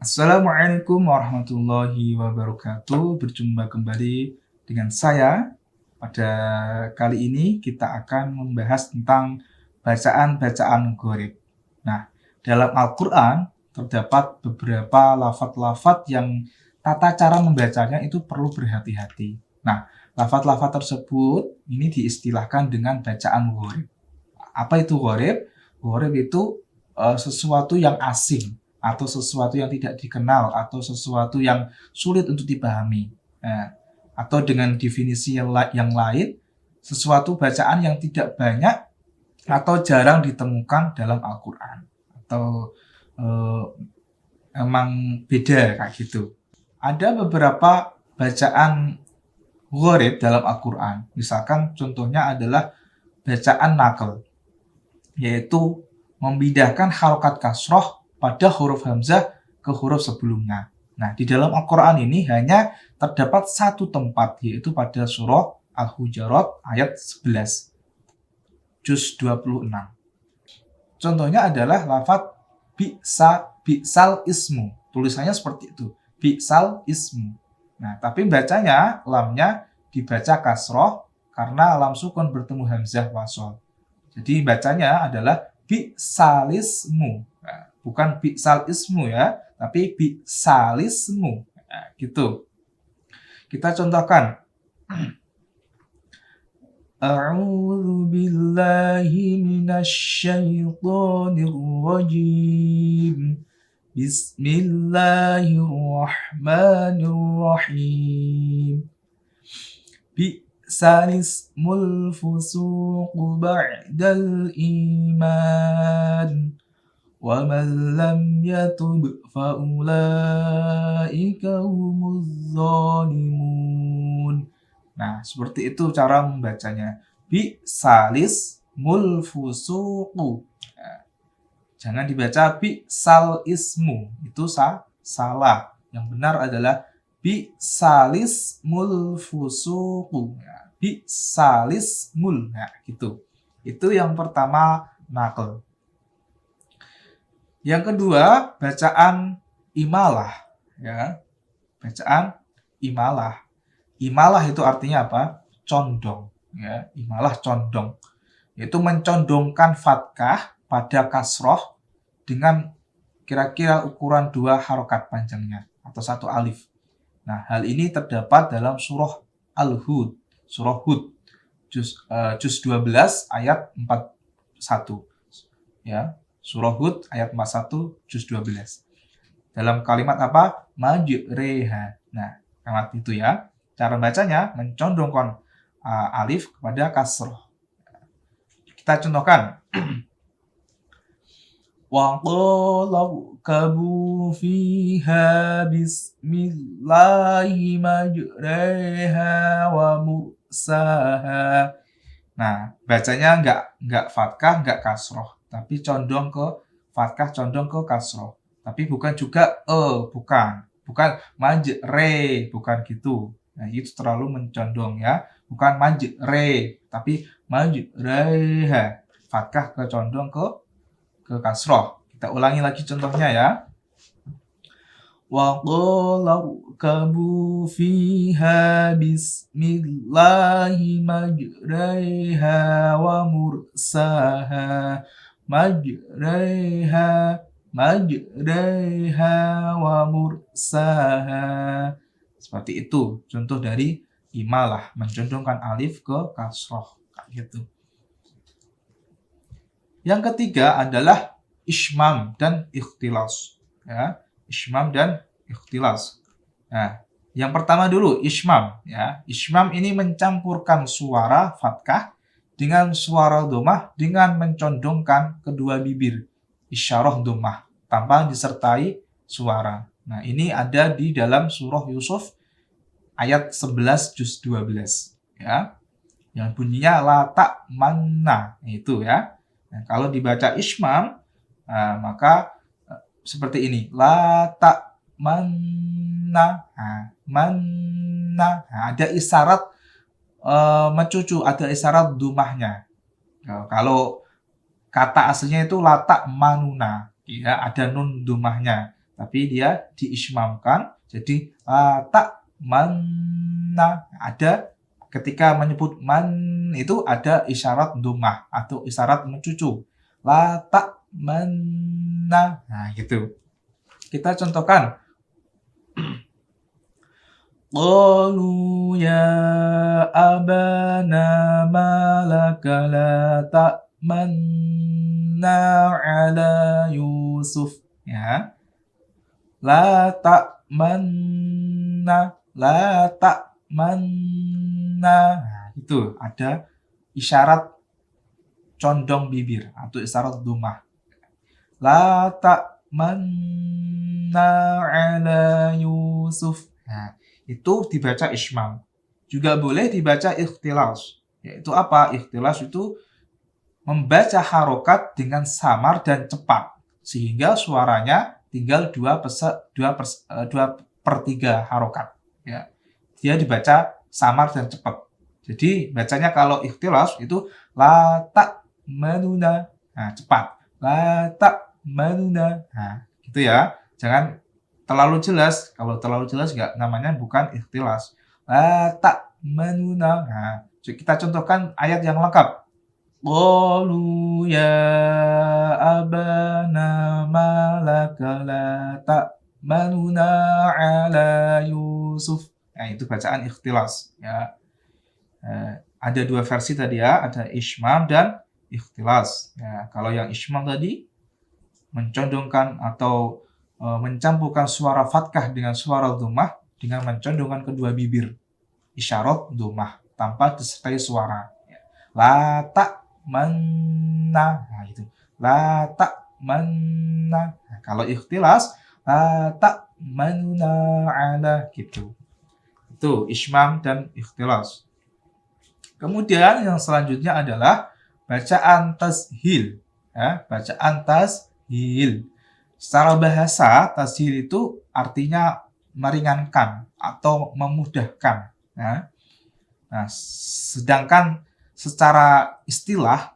Assalamualaikum warahmatullahi wabarakatuh. Berjumpa kembali dengan saya. Pada kali ini kita akan membahas tentang bacaan-bacaan gharib. Nah, dalam Al-Quran terdapat beberapa lafadz-lafadz yang tata cara membacanya itu perlu berhati-hati. Nah, lafadz-lafadz tersebut ini diistilahkan dengan bacaan gharib. Apa itu gharib? Gharib itu sesuatu yang asing atau sesuatu yang tidak dikenal atau sesuatu yang sulit untuk dipahami. Nah, atau dengan definisi yang lain, sesuatu bacaan yang tidak banyak atau jarang ditemukan dalam Al-Quran atau eh, emang beda kayak gitu. Ada beberapa bacaan gharib dalam Al-Quran. Misalkan contohnya adalah bacaan naql, yaitu memindahkan harokat kasroh pada huruf hamzah ke huruf sebelumnya. Nah, di dalam Al-Quran ini hanya terdapat satu tempat, yaitu pada surah Al-Hujurat ayat 11, juz 26. Contohnya adalah lafadz bi'sal ismu. Tulisannya seperti itu, bi'sal ismu. Nah, tapi bacanya, lamnya dibaca kasroh karena lam sukun bertemu hamzah wasol. Jadi bacanya adalah bi'salismu. Nah, bukan bi'sal ismu ya, tapi bi'salismu. Nah, gitu. Kita contohkan. A'udzu billahi minasyaitonir rajim. Bismillahirrahmanirrahim. Bi'salismul fusuqu ba'dal iman. وَمَنْ لَمْ يَتُبْ فَأُولَٰئِكَ هُمُ الظَّالِمُونَ. Nah, seperti itu cara membacanya. Bi'salis mulfusuqu. Nah, jangan dibaca bi'sal ismu. Itu salah. Yang benar adalah bi'salis mulfusuqu. Nah, bi'salis mul. Nah, gitu. Itu yang pertama, naql. Yang kedua, bacaan imalah, ya. Bacaan imalah. Imalah itu artinya apa? Condong, ya. Imalah condong. Yaitu mencondongkan fathah pada kasroh dengan kira-kira ukuran 2 harokat panjangnya atau 1 alif. Nah, hal ini terdapat dalam surah Al-Hud, surah Hud, juz 12 ayat 41. Ya. Surah Hud ayat 41 juz 12. Dalam kalimat apa? Majreha. Nah, kalimat itu ya. Cara bacanya mencondongkan alif kepada kasroh. Kita contohkan. Wa qalu kabu fiha bismillahi majreha wa mursaha. Nah, bacanya nggak fathah, nggak kasroh, tapi condong ke fathah, condong ke kasroh. Tapi bukan juga bukan majre, bukan gitu. Nah, itu terlalu mencondong ya. Bukan majre, tapi majreha. Fathah ke condong ke kasroh. Kita ulangi lagi contohnya ya. Wa qala kabu fiha bismillahi majreha wa mursaha. Majreha wa mursaha. Seperti itu contoh dari imalah, mencondongkan alif ke kasroh, gitu. Yang ketiga adalah ismam dan ikhtilas, ya. Ismam dan ikhtilas. Nah, yang pertama dulu ismam, ya. Ismam ini mencampurkan suara fathah dengan suara dhammah dengan mencondongkan kedua bibir, isyarah dhammah, tanpa disertai suara. Nah, ini ada di dalam surah Yusuf ayat 11 juz 12, ya. Yang bunyinya la ta'manna, itu ya. Nah, kalau dibaca ismam, maka seperti ini, la ta'manna. Manna. Nah, ada isyarat mencucu, ada isyarat dumahnya. Kalau kata aslinya itu la ta'manuna, ya, ada nun dumahnya. tapi dia diismamkan jadi la ta'manna. Ada ketika menyebut man itu ada isyarat dhammah atau isyarat mencucu. La ta'manna. Nah, gitu. Kita contohkan. Qalu ya abana malaka la ta'manna ala Yusuf. Ya. La ta'manna, la ta'manna. Nah, itu ada isyarat condong bibir atau isyarat dhammah. La ta'manna ala Yusuf. Nah, itu dibaca ismam. Juga boleh dibaca ikhtilas. Yaitu apa? Ikhtilas itu membaca harokat dengan samar dan cepat. Sehingga suaranya tinggal 2/3 harokat. Ya. Dia dibaca samar dan cepat. Jadi bacanya kalau ikhtilas itu la ta'manuna. Nah, cepat. La ta'manuna. Nah, gitu ya. Jangan terlalu jelas. Kalau terlalu jelas namanya bukan ikhtilas. La ta'manuna. Nah, kita contohkan ayat yang lengkap. Qalu ya abana malaka la ta'manuna ala Yusuf. Nah, itu bacaan ikhtilas ya. Ada 2 versi tadi ya, ada ismam dan ikhtilas. Ya, kalau yang ismam tadi mencondongkan atau mencampurkan suara fathah dengan suara dhammah dengan mencondongkan kedua bibir. Isyarat dhammah tanpa disertai suara. La ta'manna. Nah, itu. La ta'manna. Nah, kalau ikhtilas la ta'manna ala gitu. Itu ismam dan ikhtilas. Kemudian yang selanjutnya adalah bacaan tashil. Ya, bacaan tashil. Secara bahasa, tashil itu artinya meringankan atau memudahkan. Ya. Nah, sedangkan secara istilah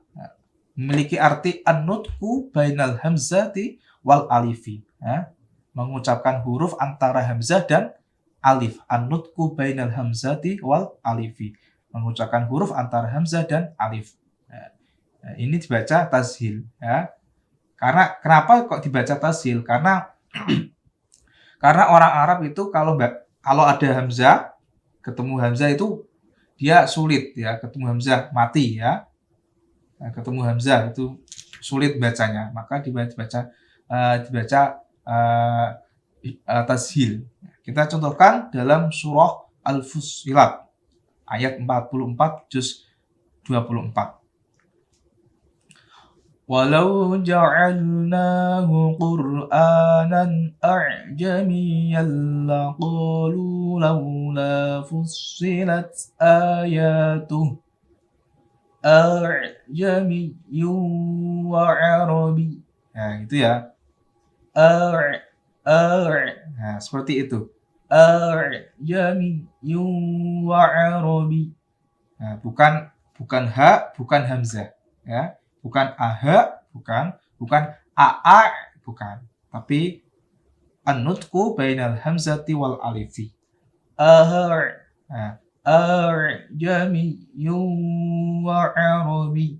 memiliki arti an-nutqu bainal hamzati wal alifi. Ya. Mengucapkan huruf antara hamzah dan alif. An-nutqu bainal hamzati wal alifi. Mengucapkan huruf antara hamzah dan alif. Ya. Nah, ini dibaca tashil. Ya. Karena kenapa kok dibaca tashil? Karena orang Arab itu kalau ada hamzah, ketemu hamzah itu dia sulit ya, ketemu hamzah mati ya. Nah, ketemu hamzah itu sulit bacanya, maka dibaca tashil. Kita contohkan dalam surah Al-Fussilat ayat 44 juz 24. Walau ja'alnahu Qur'anan a'jamiyyan laqalu laula fussilat ayatuh a'jamiyyun wa 'arabi. Nah, itu ya. Nah, seperti itu. A'jamiyyun wa 'arabi. Nah, bukan ha, bukan hamzah ya. Bukan aha, bukan aa, bukan. Tapi an-nutqu bainal hamzati wal alifi. A'jamiyyun wa 'arabi.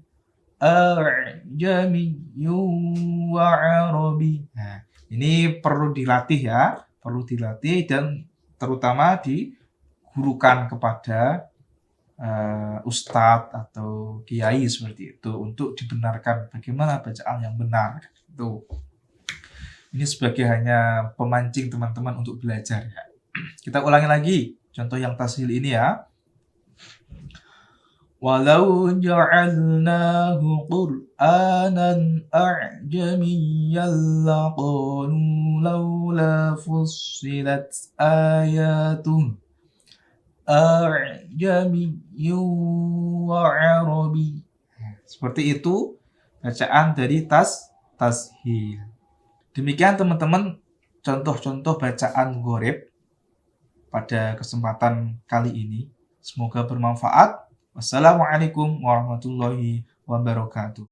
A'jamiyyun wa 'arabi. Nah, ini perlu dilatih ya, dan terutama digurukan kepada ustadz atau kiai seperti itu untuk dibenarkan bagaimana bacaan yang benar. Itu. Ini sebagai hanya pemancing teman-teman untuk belajar ya. Kita ulangi lagi contoh yang tashil ini ya. Walau ja'alnahu Qur'anan a'jamiyyan laqalu laula fussilat ayatuh a'jamiyyun wa 'arabi. Seperti itu bacaan dari tashil. Demikian teman-teman contoh-contoh bacaan gharib pada kesempatan kali ini. Semoga bermanfaat. Wassalamualaikum warahmatullahi wabarakatuh.